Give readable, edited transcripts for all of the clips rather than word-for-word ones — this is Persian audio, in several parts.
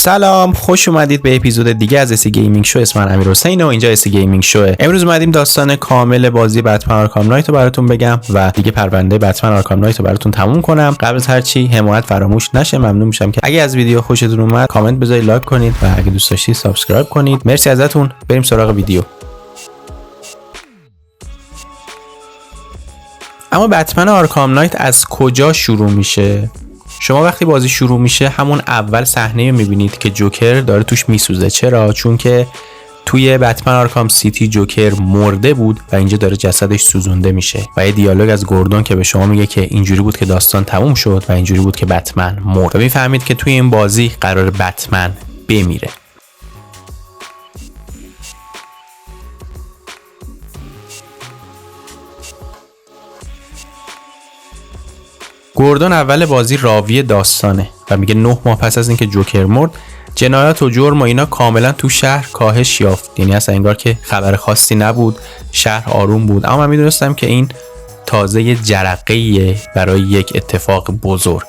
سلام، خوش اومدید به اپیزود دیگه از اسی گیمینگ شو. اسم من امیرحسین و اینجا اسی گیمینگ شو. امروز اومدیم داستان کامل بازی بتمن آرکام نایت رو براتون بگم و دیگه پرونده بتمن آرکام نایت رو براتون تموم کنم. قبل از هر چی حمایت فراموش نشه. ممنون میشم که اگه از ویدیو خوشتون اومد کامنت بذارید، لایک کنید و اگه دوست داشتید سابسکرایب کنید. مرسی ازتون. بریم سراغ ویدیو. اما بتمن آرکام نایت از کجا شروع میشه؟ شما وقتی بازی شروع میشه همون اول صحنه رو میبینید که جوکر داره توش میسوزه. چرا؟ چون که توی بتمن آرکام سیتی جوکر مرده بود و اینجا داره جسدش سوزونده میشه و یه دیالوگ از گوردون که به شما میگه که اینجوری بود که داستان تموم شد و اینجوری بود که بتمن مرد. و میفهمید که توی این بازی قرار بتمن بمیره. گوردون اول بازی راوی داستانه و میگه 9 ماه پس از اینکه جوکر مرد جنایات و جرم و اینا کاملا تو شهر کاهش یافت. یعنی اصلا انگار که خبر خاصی نبود، شهر آروم بود. اما من میدونستم که این تازه یه جرقه‌ایه برای یک اتفاق بزرگ.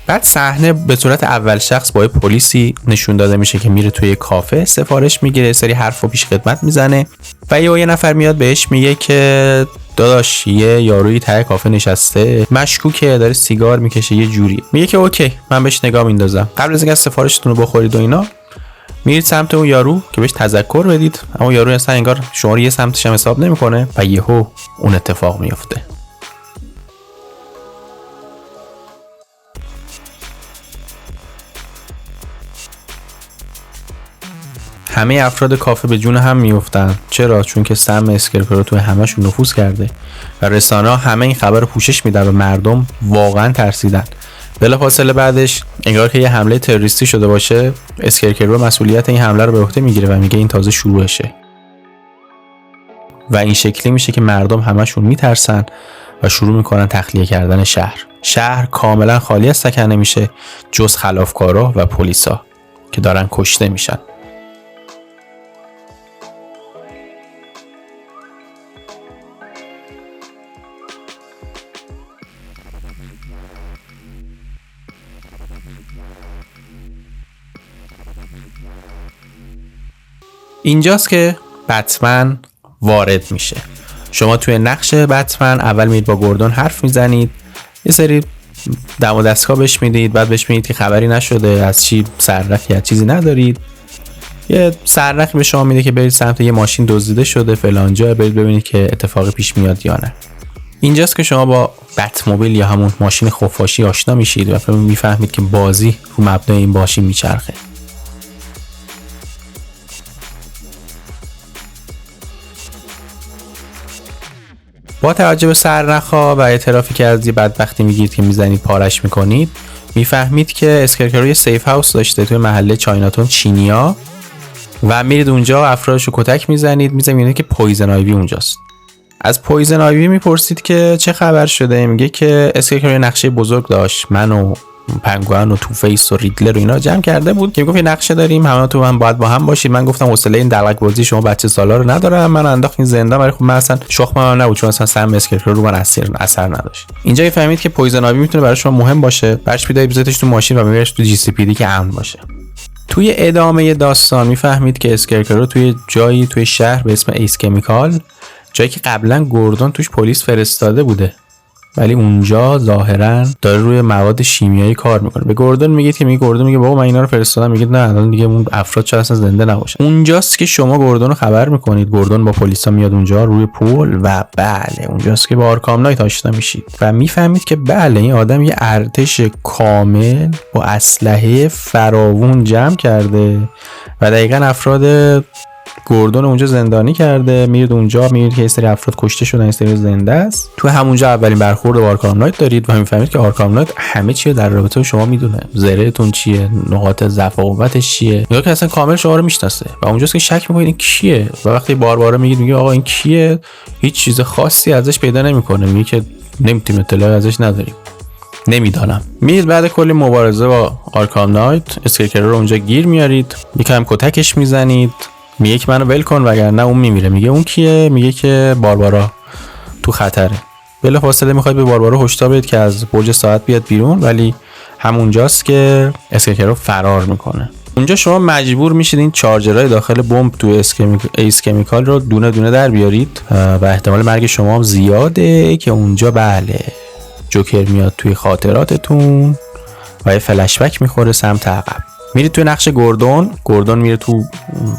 بعد صحنه به صورت اول شخص با پلیسی نشون داده میشه که میره توی کافه سفارش میگیره، سری حرفو پیش خدمت میزنه و یه نفر میاد بهش میگه که داداش یه یارویی ته کافه نشسته، مشکوکه، داره سیگار میکشه یه جوری. میگه که اوکی من بهش نگاه میندازم. قبل از اینکه سفارشتون رو بخورید و اینا میرید سمت اون یارو که بهش تذکر بدید، اما یارو اصلا انگار شما رو یه سمتش هم حساب نمیکنه و یهو اون اتفاق میفته. همه افراد کافه به جون هم میافتن. چرا؟ چون که سم اسکرپرو توی همه‌شون نفوذ کرده و رسانه‌ها همه این خبر رو پوشش میدن و مردم واقعا ترسیدن. بلافاصله بعدش انگار که یه حمله تروریستی شده باشه، اسکرپرو مسئولیت این حمله رو به عهده میگیره و میگه این تازه شروعشه. و این شکلی میشه که مردم همه‌شون میترسن و شروع میکنن تخلیه کردن شهر. شهر کاملا خالی از سکنه میشه جز خلافکارا و پلیسا که دارن کشته میشن. اینجاست که بتمن وارد میشه. شما توی نقش بتمن اول میرید با گوردون حرف میزنید، یه سری دم و دستگاه بهش میدید، بعد بهش میگید که خبری نشده، از چی سررخی از چیزی ندارید. یه سررخی به شما میده که برید سمت یه ماشین دزدیده شده فلان جا، برید ببینید که اتفاقی پیش میاد یا نه. اینجاست که شما با بتموبیل یا همون ماشین خفاشی آشنا میشید و میفهمید که بازی رو مبنای این ماشین میچرخه. با توجه به سرنخ‌ها و اعترافی که از یه بدبختی میگید که میزنید پارش میکنید، میفهمید که اسکرپرو یه سیف هاوس داشته توی محله چایناتون چینیا و میرید اونجا افرادشو کتک میزنید که پویزن آیوی اونجاست. از پویزن آیوی میپرسید که چه خبر شده. میگه که اسکرپرو یه نقشه بزرگ داشت، من و پنگوئن و تو فیس و ریدلر و اینا جمع کرده بود که میگفت یه نقشه داریم، همه تو من باید با هم باشید. من گفتم حوصله این دلق بازی شما بچه سالا رو ندارم، من انداخت این زندان. ولی خب من اصلا شخمم نبود چون اصلا سم اسکرپرو رو من اثر نداشت. اینجا فهمید که پویزن آبی میتونه برای شما مهم باشه، برش میدید بذارتش تو ماشین و میبرش تو جی سی پی دی که امن باشه. توی ادامه داستان میفهمید که اسکرپرو توی جایی توی شهر به اسم ایس کمیکال، جایی که قبلا گوردون توش پلیس فرستاده بوده ولی اونجا ظاهرا داره روی مواد شیمیایی کار میکنه. به گوردون میگه بابا من اینا رو فرستادم. میگه نه الان دیگه اون افراد چرا اصلا زنده نباشن. اونجاست که شما گوردون رو خبر میکنید. گوردون با پلیسا میاد اونجا روی پول و بله اونجاست که با آرکام نایت آشنا میشید و میفهمید که بله این آدم یه ارتش کامل با اسلحه فراوون جمع کرده و دقیقاً افراد گوردون اونجا زندانی کرده. میرید اونجا میبینید که یه سری افراد کشته شدن، یه سری زنده است. تو همونجا اولین برخورد با آرکام نایت دارید و میفهمید که آرکام نایت همه چی در رابطه با شما میدونه. زرهتون چیه، نقاط ضعف و قوتش چیه، یا که اصلا کامل شما رو میشناسه. و اونجاست که شک میکنید این کیه و وقتی بار میگه آقا این کیه، هیچ چیز خاصی ازش پیدا نمیکنه. میگه که نمیتونیم اطلاعی ازش نداریم، نمیدانم. میرید بعد کلی مبارزه با آرکام نایت اسکرپرو رو اونجا گیر میارید، یکم کتکش میزنید، میگه که منو ول کن وگرنه اون میمیره. میگه اون کیه؟ میگه که باربارا تو خطره. بلافاصله میخواید به باربارا هشدار بدید که از برج ساعت بیاد بیرون، ولی همونجاست که اسکرکرو فرار میکنه. اونجا شما مجبور میشید این چارجرهای داخل بمب توی ایس کمیکال رو دونه دونه در بیارید و احتمال مرگ شما هم زیاده که اونجا بله جوکر میاد توی خاطراتتون و یه فلش بک میخوره سمت عقب. میرید توی نقش گوردون میره تو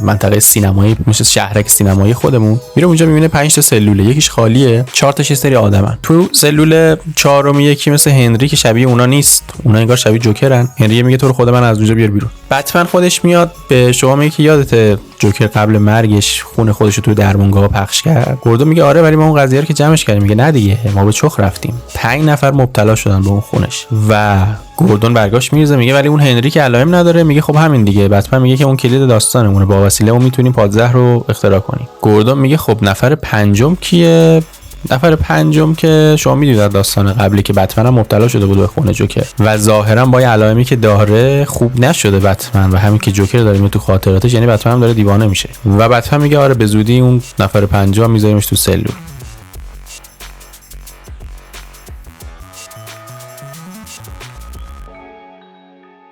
منطقه سینمایی، مثل شهرک سینمایی خودمون، میره اونجا میبینه 5 تا سلوله، یکیش خالیه، 4 تاش یه سری آدمن. تو سلول چهارم یکی مثل هنری که شبیه اونا نیست، اونا انگار شبیه جوکرن. هنری میگه تو رو خدا من از اونجا بیار بیرون. بتمن خودش میاد به شما میگه که یادت جوکر قبل مرگش خون خودش رو تو درمونگاه پخش کرد؟ گوردون میگه آره، ولی ما اون قضیه رو که جمعش کردیم. میگه نه دیگه، ما به چخ رفتیم، 5 نفر مبتلا شدن به اون خونش. و گوردون برگاش میریزه میگه ولی اون هنری که علائم نداره. میگه خب همین دیگه. بتمن میگه که اون کلید داستانمونه، با وسیله اون میتونیم پادزهر رو اختراع کنیم. گوردون میگه خب نفر پنجم کیه؟ نفر پنجم که شما میدونید از داستان قبلی که بتمن هم مبتلا شده بود به خون جوکر و ظاهرا با علائمی که داره خوب نشده بتمن، و همین که جوکر داره میاد تو خاطراتش، یعنی بتمن هم داره دیوانه میشه. و بتمن میگه آره به زودی اون نفر پنجم میذاریمش تو سلول.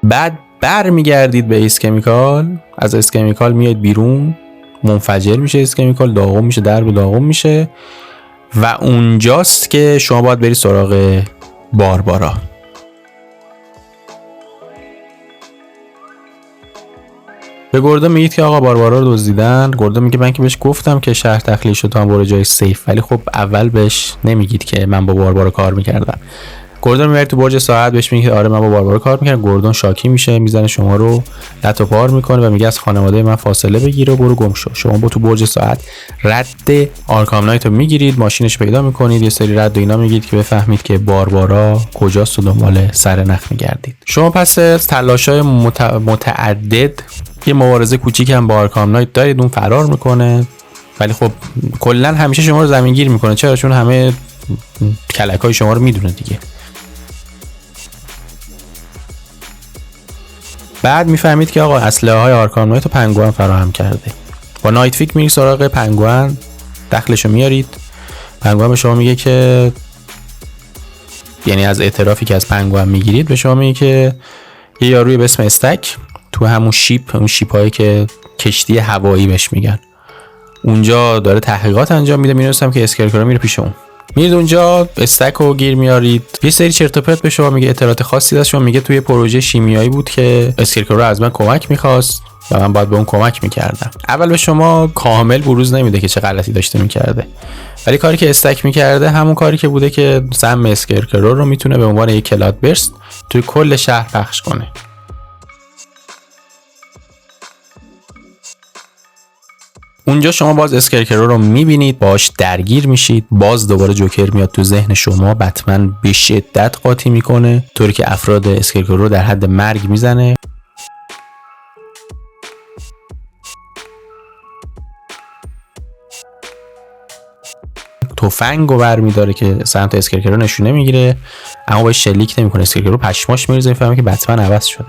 بعد برمیگردید به ایس کمیکال، از ایس کمیکال میاد بیرون، منفجر میشه ایس کمیکال، داغم میشه، درب داغم میشه و اونجاست که شما باید بری سراغ باربارا. به گوردون میگید که آقا باربارا رو دزدیدن. گوردون میگه من که بهش گفتم که شهر تخلیه شد تا هم برو جای سیف، ولی خب اول بهش نمیگید که من با باربارا کار میکردم. گوردون میبره تو برج ساعت، بهش میگه آره من با باربارا کار میکردم. گوردون شاکی میشه، میزنه شما رو لط و پار میکنه و میگه از خانواده من فاصله بگیر و برو گم شو. شما با تو برج ساعت رد آرکام نایت رو میگیرید، ماشینش پیدا میکنید، یه سری رد و اینا میگید که بفهمید که باربارا کجاست و دنبال سرنخ میگردید. شما پس تلاش‌های متعدد یه مبارزه کوچیک هم با آرکام نایت دارید، اون فرار میکنه، ولی خب کلا همیشه شما رو زمینگیر میکنه. چرا؟ چون همه کلکای شما رو میدونه دیگه. بعد میفهمید که آقا اسلحه های آرکام نایت رو پنگوئن فراهم کرده. با نایت فیک میری سراغ پنگوئن، دخلشو میارید. پنگوئن به شما میگه که یعنی از اعترافی که از پنگوئن میگیرید به شما میگه که یه یاروی به اسم استک تو همون شیپ، اون شیپایی که کشتی هوایی بهش میگن، اونجا داره تحقیقات انجام میده. میرسم که اسکرکرو میره پیش اون، میرید اونجا استک رو گیر میارید. یه سری چرت و پرت به شما میگه، اطلاعات خاصی داشت. شما میگه توی پروژه شیمیایی بود که اسکرکرو از من کمک میخواست و من باید به اون کمک میکردم. اول به شما کامل بروز نمیده که چه غلطی داشته میکرده، ولی کاری که استک میکرده همون کاری که بوده که سم اسکرکرو رو میتونه به عنوان یک کلاد برست توی کل شهر پخش کنه. اونجا شما باز اسکرکرو رو میبینید، باش درگیر میشید. باز دوباره جوکر میاد تو ذهن شما، بتمن به شدت قاطی میکنه، طوری که افراد اسکرکرو رو در حد مرگ میزنه. تفنگ رو برمیداره که سمت اسکرکرو نشونه میگیره، اما باش شلیک نمیکنه. اسکرکرو پشماش میریزه، میفهمه که بتمن عوض شده.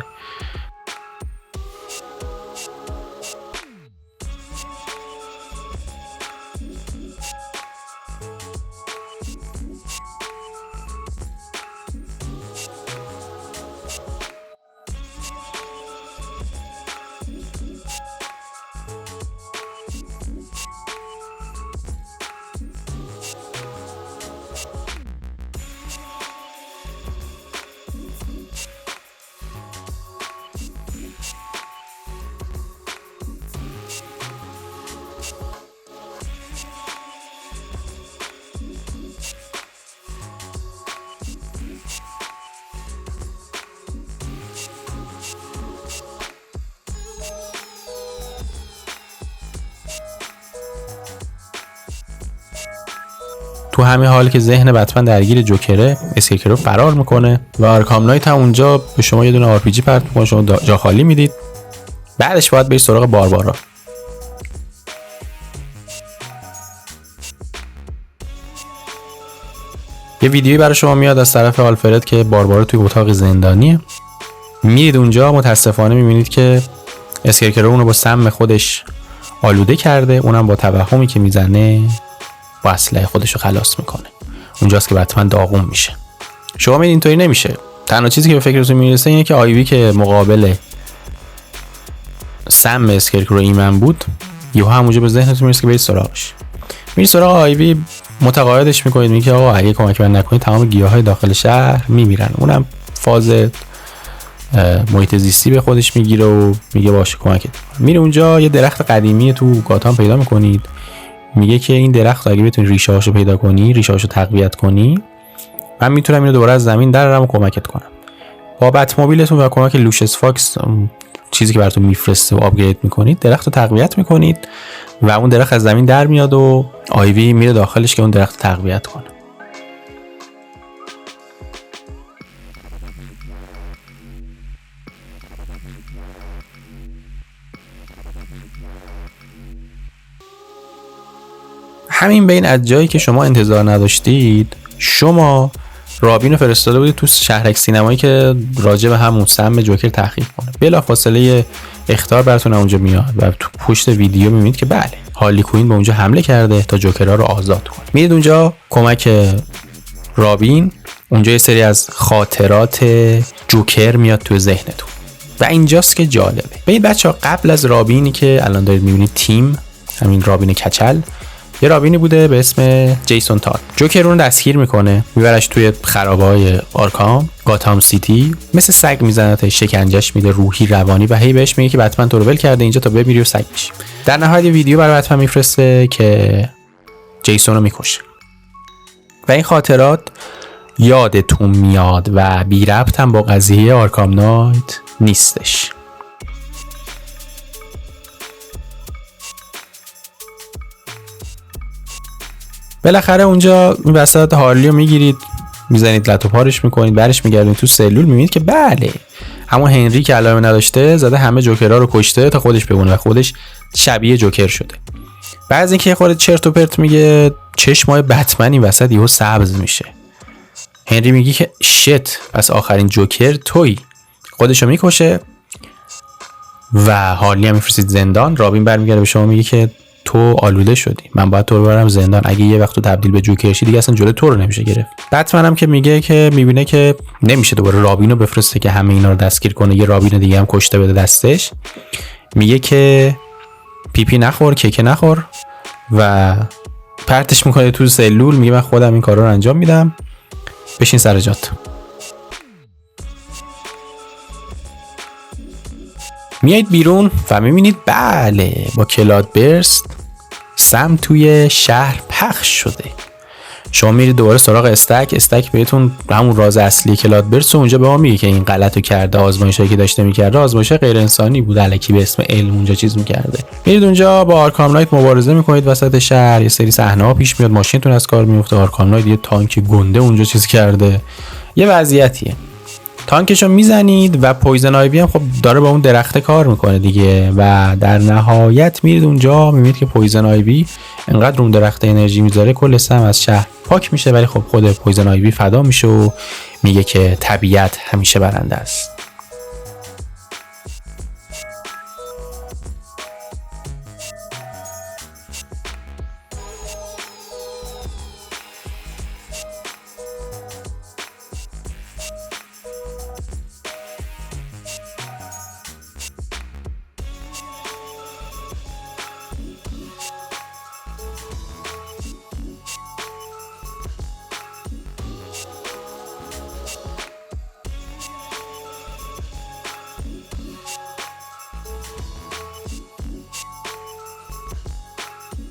تو همین حال که ذهن بتمن درگیر جوکره، اسکرکرو فرار میکنه و آرکام نایت هم اونجا به شما یه دونه آر پی جی پرت میکنه، شما جا خالی میدید. بعدش باید برید سراغ باربارا. یه ویدیویی برای شما میاد از طرف آلفرد که باربارا توی اتاق زندانیه. میرید اونجا، متاسفانه میبینید که اسکرکرو اونو با سم خودش آلوده کرده، اونم با توهمی که میزنه با اسلحه خودش رو خلاص میکنه. اونجاست که بتمن داغون میشه. شما میگید اینطوری نمیشه. تنها چیزی که به فکرتون میرسه اینه که آیوی که مقابل سم اسکرکرو ایمن بود یهو همونجا به ذهنتون میرسه که برید سراغش. میرید سراغ آیوی، متقاعدش میکنید، میگه آقا اگه کمک من نکنید تمام گیاهای داخل شهر میمیرن. اونم فاز محیط زیستی به خودش میگیره و میگه باشه کمکت. میره اونجا یه درخت قدیمی تو گاتام پیدا میکنید، میگه که این درخت اگه بتونی ریشه هاشو پیدا کنی، ریشه هاشو تقویت کنی، من میتونم اینو دوباره از زمین درارم و کمکت کنم. با بت موبیلتون و کمک لوشس فاکس، چیزی که براتون میفرسته و آپگرید میکنید، درخت رو تقویت میکنید و اون درخت از زمین در میاد و آیوی میره داخلش که اون درخت رو تقویت کنه. همین بین از جایی که شما انتظار نداشتید، شما رابین رو فرستاده بودید تو شهرک سینمایی که راجع به همون سم جوکر تحقیق کنه. بلافاصله اخطار براتون اونجا میاد و تو پشت ویدیو میبینید که بله، هارلی کوین به اونجا حمله کرده تا جوکرها رو آزاد کنه. میرید اونجا کمک رابین، اونجا یه سری از خاطرات جوکر میاد تو ذهنتون و اینجاست که جالبه. ببین بچه‌ها، قبل از رابینی که الان دارید میبینید تیم، همین رابین کچل، یه رابینی بوده به اسم جیسون تاد. جوکر اون رو دستگیر میکنه، میبرش توی خرابه‌های آرکام، گاتام سیتی، مثل سگ میزنه، شکنجهش میده روحی روانی و هی بهش میگه که بتمن تو رو ول کرده اینجا تا بمیری و سگ بشی. در نهایت یه ویدیو برای بتمن میفرسته که جیسون رو میکشه و این خاطرات یادتون میاد و بی ربط هم با قضیه آرکام نایت نیستش. بالاخره اونجا این وسط هارلی رو میگیرید، میزنید لتو پارش میکنید، برش میگردید تو سلول، میبینید که بله، همون هنری که علائم نداشته زده همه جوکرها رو کشته تا خودش بمونه و خودش شبیه جوکر شده. بعد اینکه خودت چرت و پرت میگه، چشمای بتمن این وسط یهو سبز میشه. هنری میگه که شت، پس آخرین جوکر تویی. خودشو میکشه و هارلی هم میفرستید زندان. رابین برمیگرده به شما میگه که تو آلوده شدی، من باید تو رو ببرم زندان، اگه یه وقت تو تبدیل به جوکر شی دیگه اصلا جلوی تو رو نمیشه گرفت. بتمن هم که میگه که میبینه که نمیشه دوباره رابین رو بفرسته که همه اینا رو دستگیر کنه، یه رابین دیگه هم کشته بده دستش، میگه که پیپی نخور، کیک نخور و پرتش میکنه تو سلول، میگه من خودم این کارا رو انجام میدم، بشین سر جات. میایید بیرون و میبینید بله، با کلاد برست سم توی شهر پخش شده. شما میرید دوباره سراغ استک بهتون همون راز اصلی کلاد برست و اونجا به ما میگه که این غلطو کرده، آزمایشایی که داشته میکرده آزمایش غیر انسانی بود، الکی به اسم علم اونجا چیز میکرده. میرید اونجا با آرکام نایت مبارزه میکنید وسط شهر، یه سری صحنه‌ها پیش میاد، ماشینتون از کار میفته، آرکام نایت یه تانک گنده اونجا چیز کرده، یه وضعیتیه. تانکشو میزنید و پویزن آیوی هم خب داره با اون درخت کار میکنه دیگه و در نهایت میرید اونجا میبینید که پویزن آیوی انقدر اون درخت انرژی میذاره کل سم از شهر پاک میشه، ولی خب خود پویزن آیوی فدا میشه و میگه که طبیعت همیشه برنده است.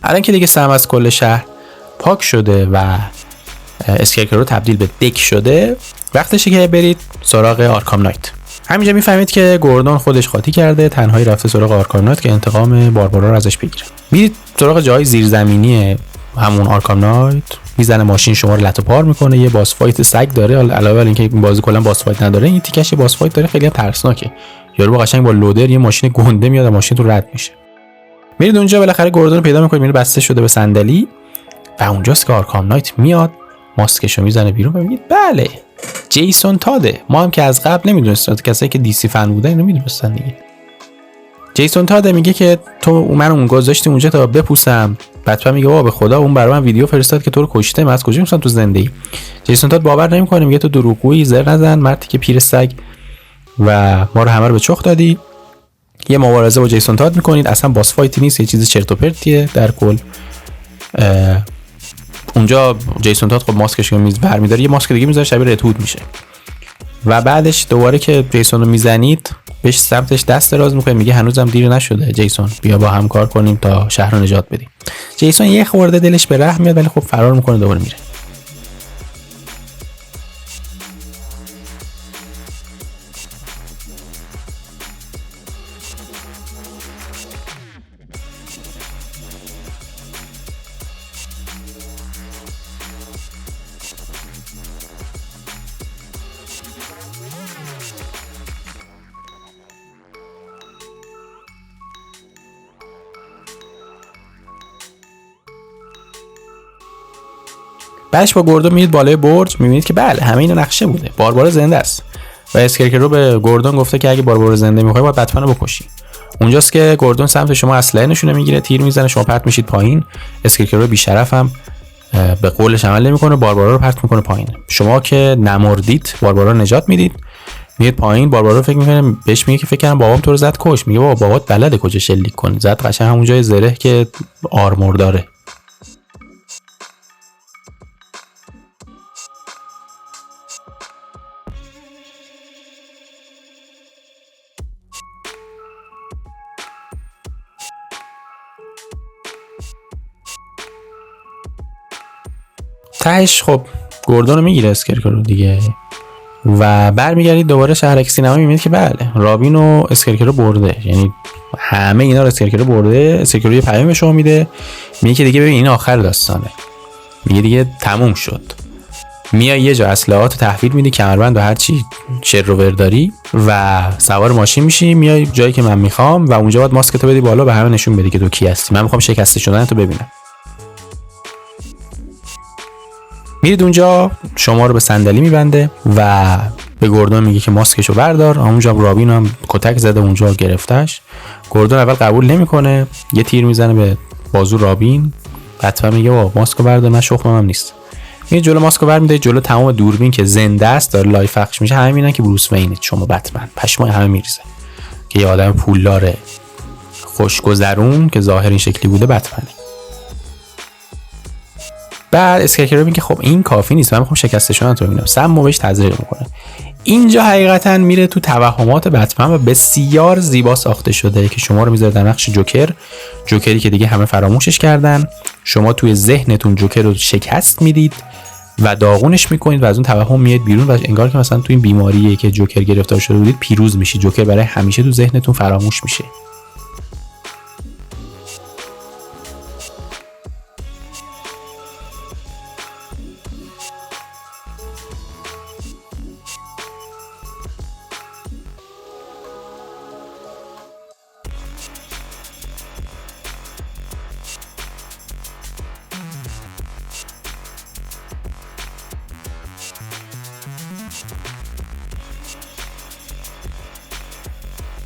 الان که دیگه سم از کل شهر پاک شده و اسکرکرو تبدیل به دک شده، وقتشه که برید سراغ آرکام نایت. همینجا میفهمید که گوردون خودش قاطی کرده، تنهایی رفته سراغ آرکام نایت که انتقام باربارا رو ازش بگیره. میرید سراغ جای زیرزمینی همون آرکام نایت، میزنه ماشین شما رو لتو پار میکنه، یه باس فایت سگ داره، علاوه بر اینکه این بازی کلا باس فایت نداره، این تیکش باس فایت داره، خیلی هم ترسناکه. یارو قشنگ با لودر یه ماشین گنده میاد و ماشین تو رد میشه. میرید اونجا بالاخره گوردون رو پیدا میکنید، میره بسته شده به صندلی و اونجاست که آرکام نایت میاد، ماسکشو میزنه بیرون و میگه بله، جیسون تاده. ما هم که از قبل نمیدونستیم، کسایی که دی سی فن بودن اینو میدونستن دیگه. جیسون تاد میگه که تو من اون گذاشتی اونجا تا بپوسم. بتمن میگه بابا به خدا اون برای من ویدیو فرستاد که تو رو کشته، من از کجا می‌دونم تو زنده ای؟ جیسون تاد باور نمی‌کنه، میگه تو دروغگویی، زر نزن، مردی که پیر سگ و ما رو همه رو به چخ دادی. یه مبارزه با جیسون تاد میکنید، اصلا باس فایتی نیست، یه چیز چرت و پرتیه در کل. اونجا جیسون تاد خب ماسکش رو برمی‌داره، یه ماسک دیگه میذاره شبیه رد هود میشه و بعدش دوباره که جیسون رو میزنید بهش سمتش دست دراز میکنه، میگه هنوزم دیر نشده جیسون، بیا با هم کار کنیم تا شهر رو نجات بدیم. جیسون یه خورده دلش به رحم میاد ولی خب فرار میکنه، دوباره میره. بعدش با گوردون میید بالای برج، میبینید که بله همه اینا نقشه بوده، باربارا زنده است و اسکرکرو به گوردون گفته که اگه باربارا زنده میخوای باید بتمن رو بکشی. اونجاست که گوردون سمت شما اسلحه نشونه میگیره، تیر میزنه، شما پرت میشید پایین. اسکرکرو بی‌شرف هم به قولش عمل نمیکنه، باربارا رو پرت میکنه پایین. شما که نمردید باربارا رو نجات میدید، میاد پایین. باربارا فکر میکنه، بهش میگه که فکر کنم بابام تو رو زد کش. میگه بابا بابات بلده کجا شلیک کنه، زد قشنگ همون جای زره که آرمور داره. تهش خب گوردون رو میگیره اسکرکرو دیگه و برمیگردید دوباره شهرک سینما، میبینید که بله رابین و اسکرکرو برده، یعنی همه اینا رو اسکرکرو برده. اسکرکرو یه پیام به شما میده، میگه که دیگه ببین این آخر داستانه، میگه دیگه تموم شد. میای یه جا اسلحات تحویل میدی، کمربند و هر چی شروور داری و سوار ماشین میشی، میای جایی که من میخوام و اونجا باید ماسکتو بدی بالا، به همه نشون بدی که تو کی هستی، من میخوام شکسته شدن تو ببینم. میرید اونجا، شما رو به صندلی میبنده و به گوردون میگه که ماسکشو بردار. اونجا رابین هم کتک زده اونجا گرفتش. گوردون اول قبول نمیکنه، یه تیر میزنه به بازو رابین. بتمن میگه وا ماسکو بردار، من شخمم نیست. میره جلو ماسکو برمی‌داره، جلو تمام دوربین که زنده است داره لایو پخش میشه، همه میبینن که بروس وینه. شما بتمن پشمای همه میریزه که یه آدم پولدار خوشگذرون که ظاهر این شکلی بوده بتمنه. بعد اسکرکرو میگه خب این کافی نیست، من میخوام شکسته شدن تو ببینم. سم بهش تزریق میکنه. اینجا حقیقتا میره تو توهمات بتمن و بسیار زیبا ساخته شده که شما رو میذاره در نقش جوکر، جوکری که دیگه همه فراموشش کردن. شما توی ذهنتون جوکر رو شکست میدید و داغونش میکنید و از اون توهم میاد بیرون و انگار که مثلا تو این بیماریه که جوکر گرفتار شده بودید پیروز میشی. جوکر برای همیشه تو ذهنتون فراموش میشه.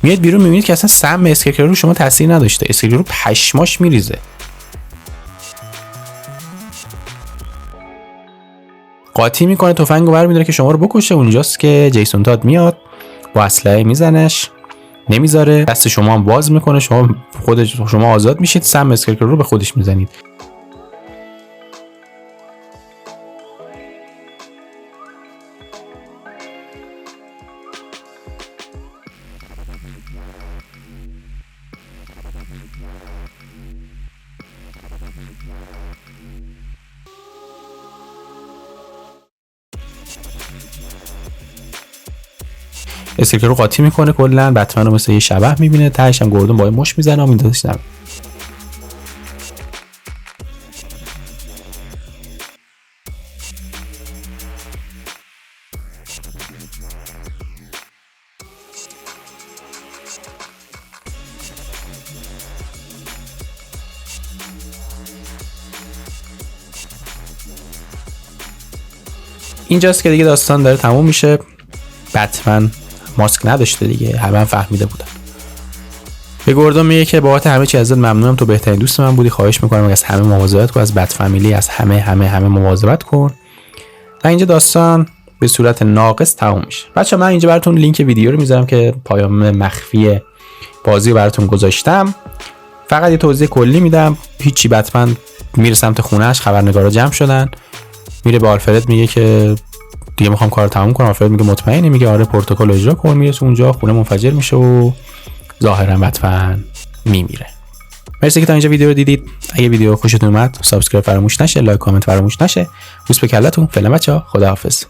میاد بیرون، میبینید که اصلا سم اسکرکرو رو شما تاثیر نداشته. اسکرکرو پشماش میریزه. قاطی میکنه، تفنگو برمی‌داره که شما رو بکشه. اونجاست که جیسون تاد میاد با اسلحه میزنش، نمیذاره. دست شما هم باز میکنه، شما آزاد میشید. سم اسکرکرو رو به خودش میزنید. اسکرکرو قاطی میکنه کلا، بتمن رو مثل یه شبح میبینه. تهش هم گوردون با مش میزنه و میندازش زمین. اینجاست که دیگه داستان داره تموم میشه. بتمن ماسک نداشته دیگه، همه فهمیده بودن. به گوردون میگه که بابت همه چی ازت ممنونم، تو بهترین دوست من بودی، خواهش میکنم از همه مواظبت کن، از بد فامیلی، از همه مواظبت کن. تا اینجا داستان به صورت ناقص تموم میشه. بچه من اینجا براتون لینک ویدیو رو میذارم که پیام مخفی بازی رو براتون گذاشتم. فقط یه توضیح کلی میدم. هیچی، بتمن میره سمت خونهش، خبرنگارا جمع شدن، میره به آلفرد میگه که دیگه میخوام کارو تموم کنم. آلفرد میگه مطمئنی؟ میگه آره پروتکل اجرا کن. میره اونجا، خونه منفجر میشه و ظاهرا بتمن میمیره. مرسی که تا اینجا ویدیو رو دیدید. اگه ویدیو خوشتون اومد سابسکرایب فراموش نشه، لایک کامنت فراموش نشه. بوس به کلتون. فعلا بچه‌ها خداحافظ.